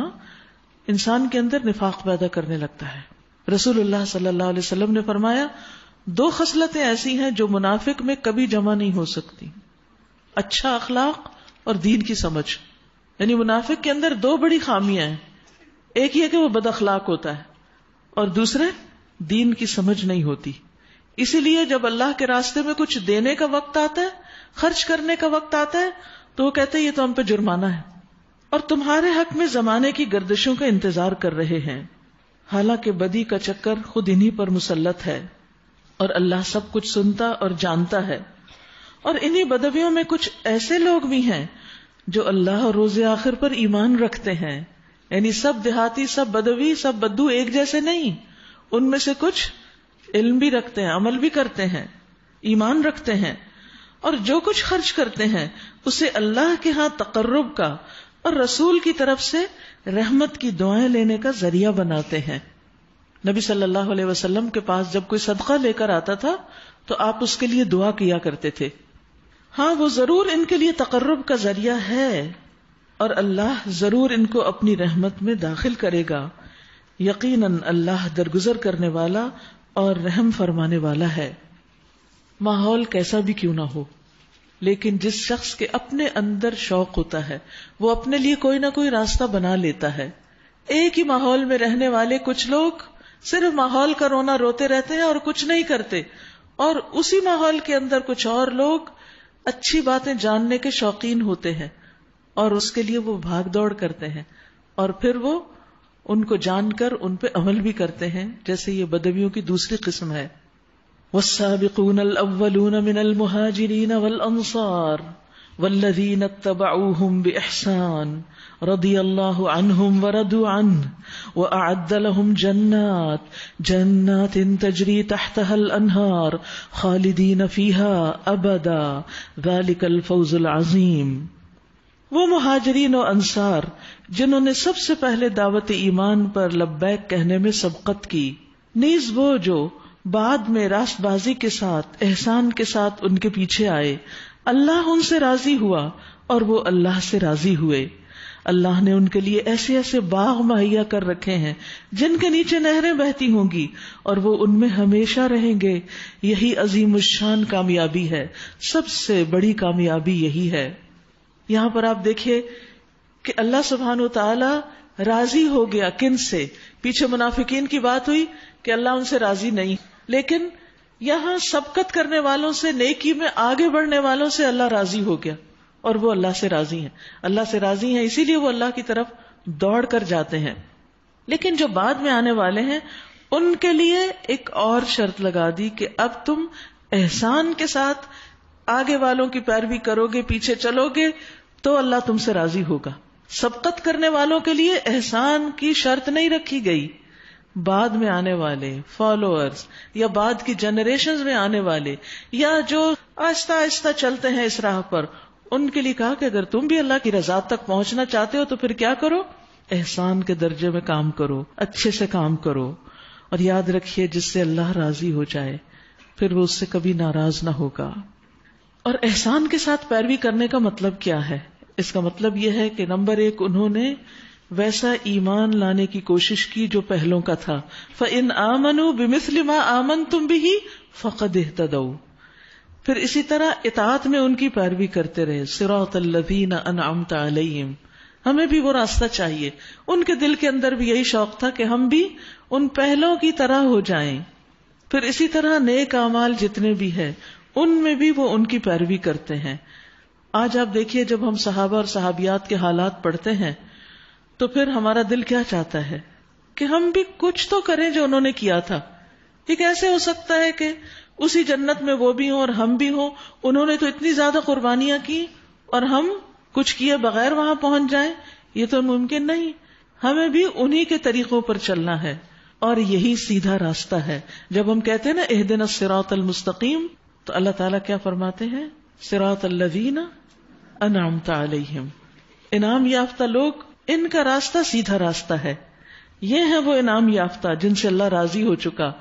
انسان کے اندر نفاق پیدا کرنے لگتا ہے۔ رسول اللہ صلی اللہ علیہ وسلم نے فرمایا، دو خصلتیں ایسی ہیں جو منافق میں کبھی جمع نہیں ہو سکتی، اچھا اخلاق اور دین کی سمجھ۔ یعنی منافق کے اندر دو بڑی خامیاں ہیں، ایک یہ کہ وہ بد اخلاق ہوتا ہے، اور دوسرے دین کی سمجھ نہیں ہوتی۔ اسی لیے جب اللہ کے راستے میں کچھ دینے کا وقت آتا ہے، خرچ کرنے کا وقت آتا ہے، تو وہ کہتے ہیں یہ تو ہم پہ جرمانہ ہے، اور تمہارے حق میں زمانے کی گردشوں کا انتظار کر رہے ہیں، حالانکہ بدی کا چکر خود انہی پر مسلط ہے، اور اللہ سب کچھ سنتا اور جانتا ہے۔ اور انہی بدویوں میں کچھ ایسے لوگ بھی ہیں جو اللہ اور روز آخر پر ایمان رکھتے ہیں، یعنی سب دیہاتی، سب بدوی، سب بدو ایک جیسے نہیں، ان میں سے کچھ علم بھی رکھتے ہیں، عمل بھی کرتے ہیں، ایمان رکھتے ہیں، اور جو کچھ خرچ کرتے ہیں اسے اللہ کے ہاں تقرب کا اور رسول کی طرف سے رحمت کی دعائیں لینے کا ذریعہ بناتے ہیں۔ نبی صلی اللہ علیہ وسلم کے پاس جب کوئی صدقہ لے کر آتا تھا تو آپ اس کے لیے دعا کیا کرتے تھے۔ ہاں وہ ضرور ان کے لیے تقرب کا ذریعہ ہے، اور اللہ ضرور ان کو اپنی رحمت میں داخل کرے گا۔ یقیناً اللہ درگزر کرنے والا اور رحم فرمانے والا ہے۔ ماحول کیسا بھی کیوں نہ ہو، لیکن جس شخص کے اپنے اندر شوق ہوتا ہے وہ اپنے لیے کوئی نہ کوئی راستہ بنا لیتا ہے ایک ہی ماحول میں رہنے والے کچھ لوگ صرف ماحول کا رونا روتے رہتے ہیں اور کچھ نہیں کرتے، اور اسی ماحول کے اندر کچھ اور لوگ اچھی باتیں جاننے کے شوقین ہوتے ہیں اور اس کے لیے وہ بھاگ دوڑ کرتے ہیں، اور پھر وہ ان کو جان کر ان پہ عمل بھی کرتے ہیں، جیسے یہ بدویوں کی دوسری قسم ہے. والسابقون الاولون من المہاجرین والانصار والذین اتبعوهم بإحسان رضی اللہ عنہم ورضوا عنہ وأعد لهم جنات تجری تحتها الانہار خالدین فیہا ابدا ذلک الفوز العظیم. وہ مہاجرین و انصار جنہوں نے سب سے پہلے دعوت ایمان پر لبیک کہنے میں سبقت کی، نیز وہ جو بعد میں راست بازی کے ساتھ احسان کے ساتھ ان کے پیچھے آئے، اللہ ان سے راضی ہوا اور وہ اللہ سے راضی ہوئے. اللہ نے ان کے لیے ایسے ایسے باغ مہیا کر رکھے ہیں جن کے نیچے نہریں بہتی ہوں گی اور وہ ان میں ہمیشہ رہیں گے. یہی عظیم الشان کامیابی ہے، سب سے بڑی کامیابی یہی ہے. یہاں پر آپ دیکھیے کہ اللہ سبحانہ و تعالی راضی ہو گیا کن سے. پیچھے منافقین کی بات ہوئی کہ اللہ ان سے راضی نہیں، لیکن یہاں سبقت کرنے والوں سے، نیکی میں آگے بڑھنے والوں سے اللہ راضی ہو گیا اور وہ اللہ سے راضی ہیں. اللہ سے راضی ہیں اسی لیے وہ اللہ کی طرف دوڑ کر جاتے ہیں. لیکن جو بعد میں آنے والے ہیں ان کے لیے ایک اور شرط لگا دی کہ اب تم احسان کے ساتھ آگے والوں کی پیروی کرو گے، پیچھے چلو گے تو اللہ تم سے راضی ہوگا. سبقت کرنے والوں کے لیے احسان کی شرط نہیں رکھی گئی. بعد میں آنے والے فالوورز یا بعد کی جنریشنز میں آنے والے یا جو آہستہ آہستہ چلتے ہیں اس راہ پر، ان کے لیے کہا کہ اگر تم بھی اللہ کی رضا تک پہنچنا چاہتے ہو تو پھر کیا کرو؟ احسان کے درجے میں کام کرو، اچھے سے کام کرو. اور یاد رکھیے جس سے اللہ راضی ہو جائے پھر وہ اس سے کبھی ناراض نہ ہوگا. اور احسان کے ساتھ پیروی کرنے کا مطلب کیا ہے؟ اس کا مطلب یہ ہے کہ نمبر 1 انہوں نے ویسا ایمان لانے کی کوشش کی جو پہلوں کا تھا. فَإِنْ آمَنُوا بِمِثْلِ مَا آمَنْتُمْ بِهِ فَقَدْ اهْتَدَوْا. پھر اسی طرح اطاعت میں ان کی پیروی کرتے رہے. صراط الذین انعمت علیہم. ہمیں بھی وہ راستہ چاہیے. ان کے دل کے اندر بھی یہی شوق تھا کہ ہم بھی ان پہلوں کی طرح ہو جائیں. پھر اسی طرح نیک اعمال جتنے بھی ہیں ان میں بھی وہ ان کی پیروی کرتے ہیں. آج آپ دیکھیے جب ہم صحابہ اور صحابیات کے حالات پڑھتے ہیں تو پھر ہمارا دل کیا چاہتا ہے کہ ہم بھی کچھ تو کریں جو انہوں نے کیا تھا. یہ کیسے ہو سکتا ہے کہ اسی جنت میں وہ بھی ہوں اور ہم بھی ہوں؟ انہوں نے تو اتنی زیادہ قربانیاں کی اور ہم کچھ کیے بغیر وہاں پہنچ جائیں. یہ تو ممکن نہیں. ہمیں بھی انہی کے طریقوں پر چلنا ہے اور یہی سیدھا راستہ ہے. جب ہم کہتے ہیں نا اہدنا الصراط المستقیم تو اللہ تعالیٰ کیا فرماتے ہیں؟ صراط الذین انعمت علیہم. انعام یافتہ لوگ، ان کا راستہ سیدھا راستہ ہے. یہ ہیں وہ انعام یافتہ جن سے اللہ راضی ہو چکا.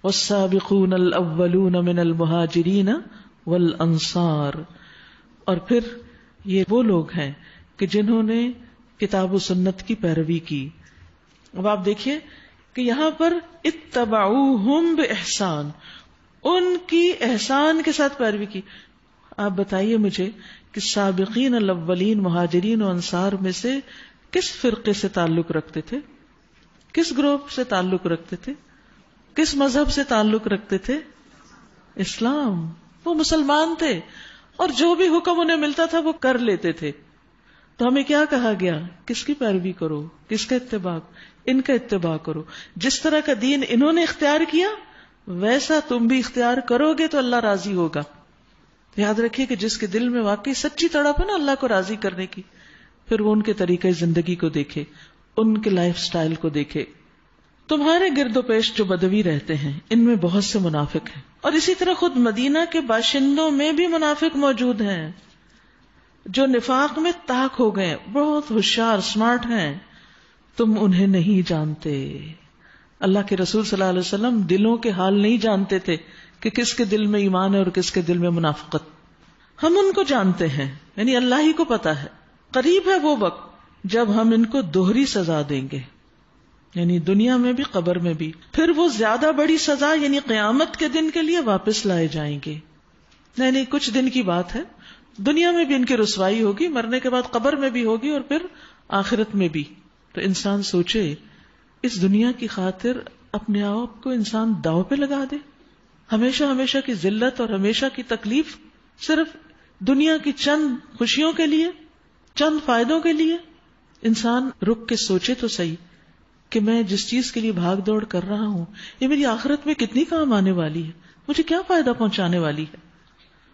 والسابقون الاولون من المہاجرین والانصار. اور پھر یہ وہ لوگ ہیں کہ جنہوں نے کتاب و سنت کی پیروی کی. اب آپ دیکھیے کہ یہاں پر اتبعوہم باحسان، ان کی احسان کے ساتھ پیروی کی. آپ بتائیے مجھے کہ سابقین الاولین مہاجرین و انصار میں سے کس فرقے سے تعلق رکھتے تھے؟ کس گروپ سے تعلق رکھتے تھے؟ کس مذہب سے تعلق رکھتے تھے؟ اسلام. وہ مسلمان تھے اور جو بھی حکم انہیں ملتا تھا وہ کر لیتے تھے. تو ہمیں کیا کہا گیا؟ کس کی پیروی کرو، کس کا اتباع؟ ان کا اتباع کرو. جس طرح کا دین انہوں نے اختیار کیا ویسا تم بھی اختیار کرو گے تو اللہ راضی ہوگا. یاد رکھیے کہ جس کے دل میں واقعی سچی تڑپ ہے نا اللہ کو راضی کرنے کی، پھر وہ ان کے طریقہ زندگی کو دیکھے، ان کے لائف سٹائل کو دیکھے. تمہارے گرد و پیش جو بدوی رہتے ہیں ان میں بہت سے منافق ہیں، اور اسی طرح خود مدینہ کے باشندوں میں بھی منافق موجود ہیں جو نفاق میں طاق ہو گئے، بہت ہوشیار سمارٹ ہیں. تم انہیں نہیں جانتے. اللہ کے رسول صلی اللہ علیہ وسلم دلوں کے حال نہیں جانتے تھے کہ کس کے دل میں ایمان ہے اور کس کے دل میں منافقت. ہم ان کو جانتے ہیں، یعنی اللہ ہی کو پتا ہے. قریب ہے وہ وقت جب ہم ان کو دوہری سزا دیں گے، یعنی دنیا میں بھی قبر میں بھی. پھر وہ زیادہ بڑی سزا یعنی قیامت کے دن کے لیے واپس لائے جائیں گے. یعنی کچھ دن کی بات ہے، دنیا میں بھی ان کی رسوائی ہوگی، مرنے کے بعد قبر میں بھی ہوگی اور پھر آخرت میں بھی. تو انسان سوچے اس دنیا کی خاطر اپنے آپ کو انسان داؤ پہ لگا دے، ہمیشہ ہمیشہ کی ذلت اور ہمیشہ کی تکلیف صرف دنیا کی چند خوشیوں کے لیے، چند فائدوں کے لیے. انسان رک کے سوچے تو صحیح کہ میں جس چیز کے لیے بھاگ دوڑ کر رہا ہوں یہ میری آخرت میں کتنی کام آنے والی ہے، مجھے کیا فائدہ پہنچانے والی ہے.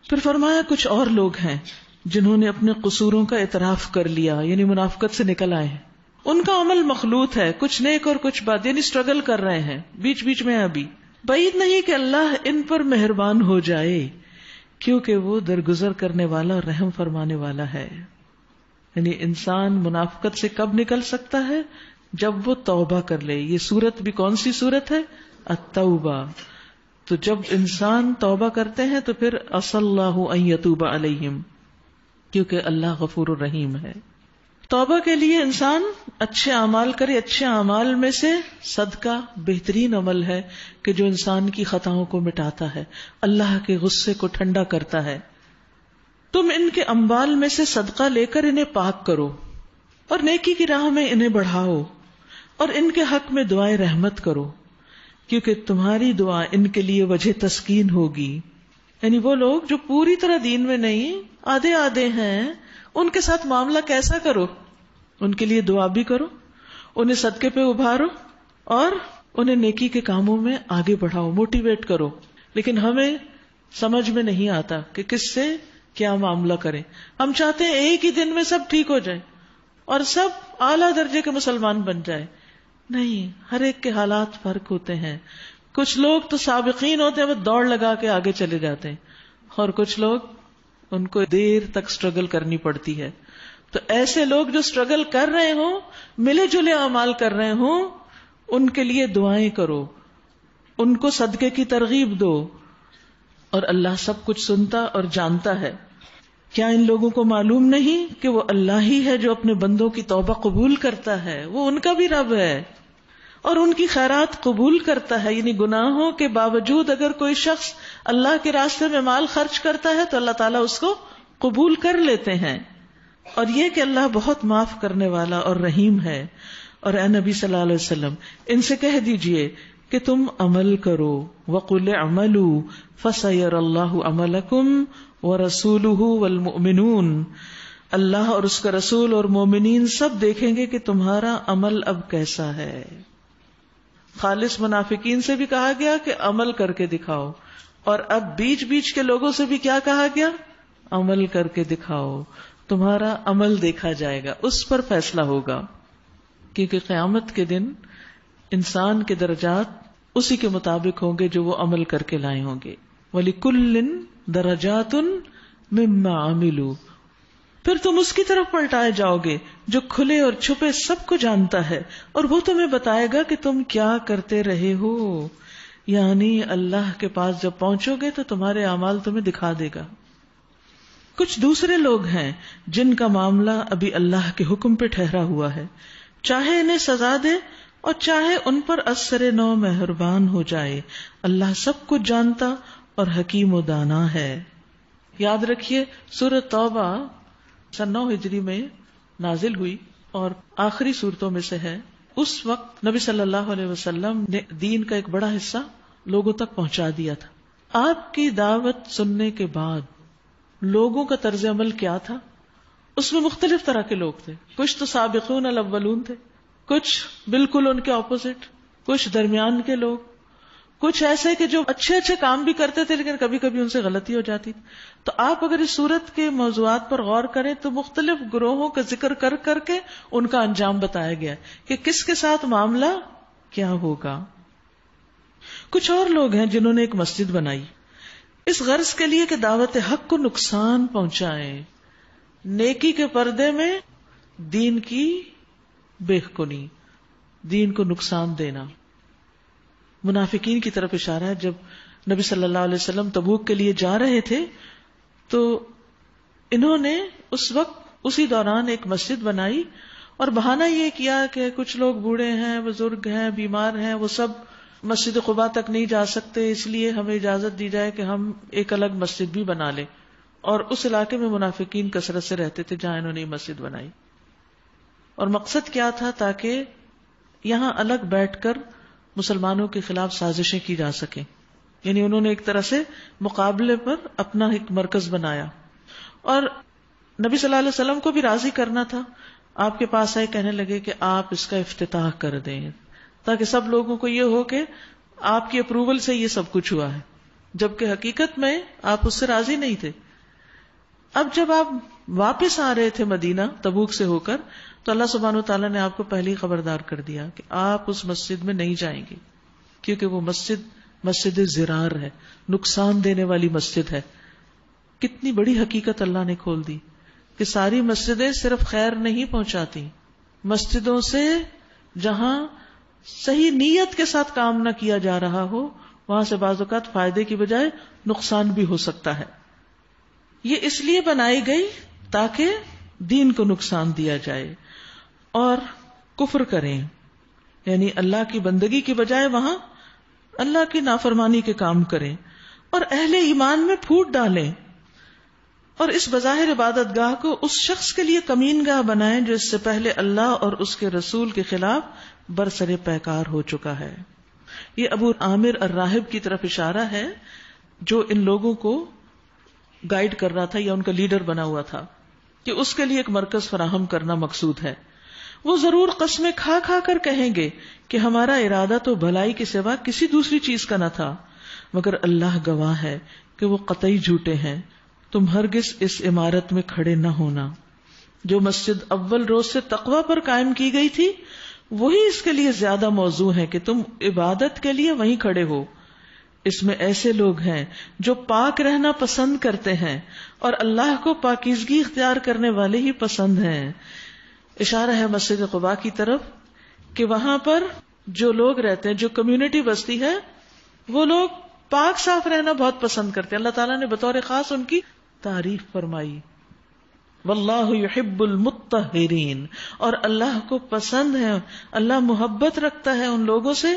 پھر فرمایا کچھ اور لوگ ہیں جنہوں نے اپنے قصوروں کا اعتراف کر لیا، یعنی منافقت سے نکل آئے ہیں. ان کا عمل مخلوط ہے، کچھ نیک اور کچھ بد، یعنی اسٹرگل کر رہے ہیں بیچ بیچ میں. ابھی بعید نہیں کہ اللہ ان پر مہربان ہو جائے، کیونکہ وہ درگزر کرنے والا اور رحم فرمانے والا ہے. یعنی انسان منافقت سے کب نکل سکتا ہے؟ جب وہ توبہ کر لے. یہ سورت بھی کون سی سورت ہے؟ التوبہ. تو جب انسان توبہ کرتے ہیں تو پھر عسى الله ان يتوب عليهم، کیونکہ اللہ غفور الرحیم ہے. توبہ کے لیے انسان اچھے اعمال کرے. اچھے اعمال میں سے صدقہ بہترین عمل ہے کہ جو انسان کی خطاؤں کو مٹاتا ہے، اللہ کے غصے کو ٹھنڈا کرتا ہے. تم ان کے اموال میں سے صدقہ لے کر انہیں پاک کرو اور نیکی کی راہ میں انہیں بڑھاؤ اور ان کے حق میں دعائیں رحمت کرو، کیونکہ تمہاری دعا ان کے لیے وجہ تسکین ہوگی. یعنی وہ لوگ جو پوری طرح دین میں نہیں، آدھے آدھے ہیں، ان کے ساتھ معاملہ کیسا کرو؟ ان کے لیے دعا بھی کرو، انہیں صدقے پہ ابھارو اور انہیں نیکی کے کاموں میں آگے بڑھاؤ، موٹیویٹ کرو. لیکن ہمیں سمجھ میں نہیں آتا کہ کس سے کیا معاملہ کریں. ہم چاہتے ہیں ایک ہی دن میں سب ٹھیک ہو جائے اور سب اعلیٰ درجے کے مسلمان بن جائے. نہیں، ہر ایک کے حالات فرق ہوتے ہیں. کچھ لوگ تو سابقین ہوتے ہیں، وہ دوڑ لگا کے آگے چلے جاتے ہیں، اور کچھ لوگ ان کو دیر تک سٹرگل کرنی پڑتی ہے. تو ایسے لوگ جو سٹرگل کر رہے ہوں، ملے جلے اعمال کر رہے ہوں، ان کے لیے دعائیں کرو، ان کو صدقے کی ترغیب دو. اور اللہ سب کچھ سنتا اور جانتا ہے. کیا ان لوگوں کو معلوم نہیں کہ وہ اللہ ہی ہے جو اپنے بندوں کی توبہ قبول کرتا ہے؟ وہ ان کا بھی رب ہے اور ان کی خیرات قبول کرتا ہے. یعنی گناہوں کے باوجود اگر کوئی شخص اللہ کے راستے میں مال خرچ کرتا ہے تو اللہ تعالیٰ اس کو قبول کر لیتے ہیں. اور یہ کہ اللہ بہت معاف کرنے والا اور رحیم ہے. اور اے نبی صلی اللہ علیہ وسلم ان سے کہہ دیجئے کہ تم عمل کرو. وَقُلِ اعْمَلُوا فَسَيَرَى اللَّهُ عَمَلَكُمْ وَرَسُولُهُ وَالْمُؤْمِنُونَ. اللہ اور اس کا رسول اور مومنین سب دیکھیں گے کہ تمہارا عمل اب کیسا ہے. خالص منافقین سے بھی کہا گیا کہ عمل کر کے دکھاؤ، اور اب بیچ بیچ کے لوگوں سے بھی کیا کہا گیا؟ عمل کر کے دکھاؤ. تمہارا عمل دیکھا جائے گا، اس پر فیصلہ ہوگا. کیونکہ قیامت کے دن انسان کے درجات اسی کے مطابق ہوں گے جو وہ عمل کر کے لائے ہوں گے. وَلِكُلٍّ دَرَجَاتٌ مِّمَّا عَمِلُوا. پھر تم اس کی طرف پلٹائے جاؤ گے جو کھلے اور چھپے سب کو جانتا ہے، اور وہ تمہیں بتائے گا کہ تم کیا کرتے رہے ہو. یعنی اللہ کے پاس جب پہنچو گے تو تمہارے اعمال تمہیں دکھا دے گا. کچھ دوسرے لوگ ہیں جن کا معاملہ ابھی اللہ کے حکم پہ ٹھہرا ہوا ہے، چاہے انہیں سزا دے اور چاہے ان پر اثر نو مہربان ہو جائے. اللہ سب کچھ جانتا اور حکیم و دانا ہے. یاد رکھیے سورۃ توبہ 9 ہجری میں نازل ہوئی اور آخری صورتوں میں سے ہے. اس وقت نبی صلی اللہ علیہ وسلم نے دین کا ایک بڑا حصہ لوگوں تک پہنچا دیا تھا. آپ کی دعوت سننے کے بعد لوگوں کا طرز عمل کیا تھا؟ اس میں مختلف طرح کے لوگ تھے. کچھ تو سابقون الاولون تھے، کچھ بالکل ان کے اپوزٹ، کچھ درمیان کے لوگ، کچھ ایسے کہ جو اچھے اچھے کام بھی کرتے تھے لیکن کبھی کبھی ان سے غلطی ہو جاتی. تو آپ اگر اس صورت کے موضوعات پر غور کریں تو مختلف گروہوں کا ذکر کر کر کے ان کا انجام بتایا گیا کہ کس کے ساتھ معاملہ کیا ہوگا. کچھ اور لوگ ہیں جنہوں نے ایک مسجد بنائی اس غرض کے لیے کہ دعوت حق کو نقصان پہنچائیں، نیکی کے پردے میں دین کی بےخونی، دین کو نقصان دینا. منافقین کی طرف اشارہ ہے. جب نبی صلی اللہ علیہ وسلم تبوک کے لیے جا رہے تھے تو انہوں نے اس وقت اسی دوران ایک مسجد بنائی اور بہانہ یہ کیا کہ کچھ لوگ بوڑھے ہیں، بزرگ ہیں، بیمار ہیں، وہ سب مسجد قباء تک نہیں جا سکتے، اس لیے ہمیں اجازت دی جائے کہ ہم ایک الگ مسجد بھی بنا لیں. اور اس علاقے میں منافقین کثرت سے رہتے تھے جہاں انہوں نے مسجد بنائی. اور مقصد کیا تھا؟ تاکہ یہاں الگ بیٹھ کر مسلمانوں کے خلاف سازشیں کی جا سکیں. یعنی انہوں نے ایک طرح سے مقابلے پر اپنا ایک مرکز بنایا. اور نبی صلی اللہ علیہ وسلم کو بھی راضی کرنا تھا. آپ کے پاس آئے، کہنے لگے کہ آپ اس کا افتتاح کر دیں، تاکہ سب لوگوں کو یہ ہو کہ آپ کی اپروول سے یہ سب کچھ ہوا ہے، جبکہ حقیقت میں آپ اس سے راضی نہیں تھے. اب جب آپ واپس آ رہے تھے مدینہ تبوک سے ہو کر، تو اللہ سبحانہ وتعالیٰ نے آپ کو پہلے ہی خبردار کر دیا کہ آپ اس مسجد میں نہیں جائیں گے، کیونکہ وہ مسجد زرار ہے، نقصان دینے والی مسجد ہے. کتنی بڑی حقیقت اللہ نے کھول دی کہ ساری مسجدیں صرف خیر نہیں پہنچاتی. مسجدوں سے جہاں صحیح نیت کے ساتھ کام نہ کیا جا رہا ہو، وہاں سے بعض اوقات فائدے کی بجائے نقصان بھی ہو سکتا ہے. یہ اس لیے بنائی گئی تاکہ دین کو نقصان دیا جائے اور کفر کریں، یعنی اللہ کی بندگی کی بجائے وہاں اللہ کی نافرمانی کے کام کریں اور اہل ایمان میں پھوٹ ڈالیں، اور اس بظاہر عبادت گاہ کو اس شخص کے لیے کمین گاہ بنائیں جو اس سے پہلے اللہ اور اس کے رسول کے خلاف برسر پیکار ہو چکا ہے. یہ ابو عامر الراہب کی طرف اشارہ ہے جو ان لوگوں کو گائیڈ کر رہا تھا یا ان کا لیڈر بنا ہوا تھا کہ اس کے لیے ایک مرکز فراہم کرنا مقصود ہے. وہ ضرور قسمیں کھا کھا کر کہیں گے کہ ہمارا ارادہ تو بھلائی کے سوا کسی دوسری چیز کا نہ تھا، مگر اللہ گواہ ہے کہ وہ قطعی جھوٹے ہیں. تم ہرگز اس عمارت میں کھڑے نہ ہونا. جو مسجد اول روز سے تقوی پر قائم کی گئی تھی وہی اس کے لیے زیادہ موزوں ہے کہ تم عبادت کے لیے وہیں کھڑے ہو. اس میں ایسے لوگ ہیں جو پاک رہنا پسند کرتے ہیں اور اللہ کو پاکیزگی اختیار کرنے والے ہی پسند ہیں. اشارہ ہے مسجد قباء کی طرف کہ وہاں پر جو لوگ رہتے ہیں، جو کمیونٹی بستی ہے، وہ لوگ پاک صاف رہنا بہت پسند کرتے ہیں. اللہ تعالیٰ نے بطور خاص ان کی تعریف فرمائی، واللہ یحب المطہرین، اور اللہ کو پسند ہے، اللہ محبت رکھتا ہے ان لوگوں سے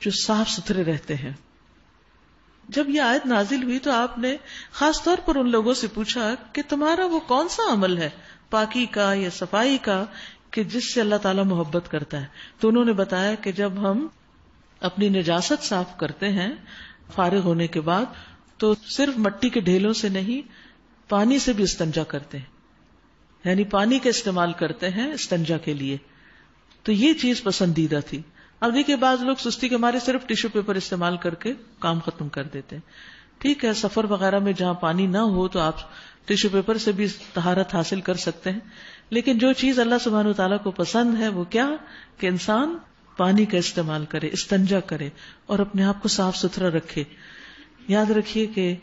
جو صاف ستھرے رہتے ہیں. جب یہ آیت نازل ہوئی تو آپ نے خاص طور پر ان لوگوں سے پوچھا کہ تمہارا وہ کون سا عمل ہے، پاکی کا یا صفائی کا، کہ جس سے اللہ تعالیٰ محبت کرتا ہے. تو انہوں نے بتایا کہ جب ہم اپنی نجاست صاف کرتے ہیں فارغ ہونے کے بعد، تو صرف مٹی کے ڈھیلوں سے نہیں، پانی سے بھی استنجا کرتے ہیں، یعنی پانی کا استعمال کرتے ہیں استنجا کے لیے. تو یہ چیز پسندیدہ تھی. اب دیکھیے بعض لوگ سستی کے مارے صرف ٹیشو پیپر استعمال کر کے کام ختم کر دیتے ہیں. ٹھیک ہے، سفر وغیرہ میں جہاں پانی نہ ہو تو آپ ٹیشو پیپر سے بھی طہارت حاصل کر سکتے ہیں، لیکن جو چیز اللہ سبحانہ وتعالیٰ کو پسند ہے وہ کیا؟ کہ انسان پانی کا استعمال کرے، استنجا کرے اور اپنے آپ کو صاف ستھرا رکھے. یاد رکھیے کہ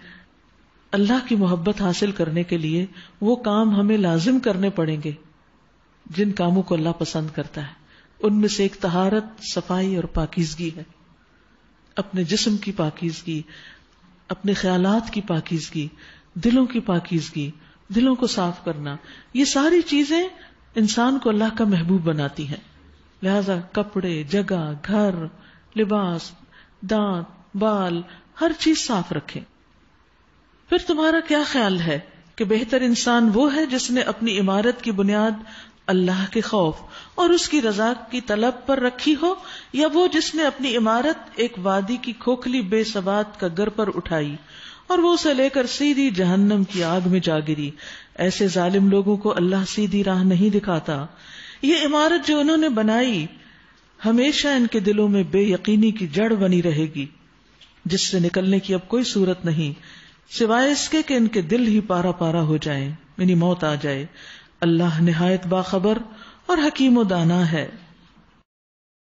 اللہ کی محبت حاصل کرنے کے لیے وہ کام ہمیں لازم کرنے پڑیں گے جن کاموں کو اللہ پسند کرتا ہے. ان میں سے ایک طہارت، صفائی اور پاکیزگی ہے. اپنے جسم کی پاکیزگی، اپنے خیالات کی پاکیزگی، دلوں کی پاکیزگی، دلوں کو صاف کرنا، یہ ساری چیزیں انسان کو اللہ کا محبوب بناتی ہیں. لہذا کپڑے، جگہ، گھر، لباس، دانت، بال، ہر چیز صاف رکھیں. پھر تمہارا کیا خیال ہے کہ بہتر انسان وہ ہے جس نے اپنی عمارت کی بنیاد اللہ کے خوف اور اس کی رضا کی طلب پر رکھی ہو، یا وہ جس نے اپنی عمارت ایک وادی کی کھوکھلی بے ثبات کا گر پر اٹھائی اور وہ اسے لے کر سیدھی جہنم کی آگ میں جا گری. ایسے ظالم لوگوں کو اللہ سیدھی راہ نہیں دکھاتا. یہ عمارت جو انہوں نے بنائی ہمیشہ ان کے دلوں میں بے یقینی کی جڑ بنی رہے گی، جس سے نکلنے کی اب کوئی صورت نہیں سوائے اس کے کہ ان کے دل ہی پارا پارا ہو جائیں، یعنی موت آ جائے. اللہ نہایت باخبر اور حکیم و دانا ہے.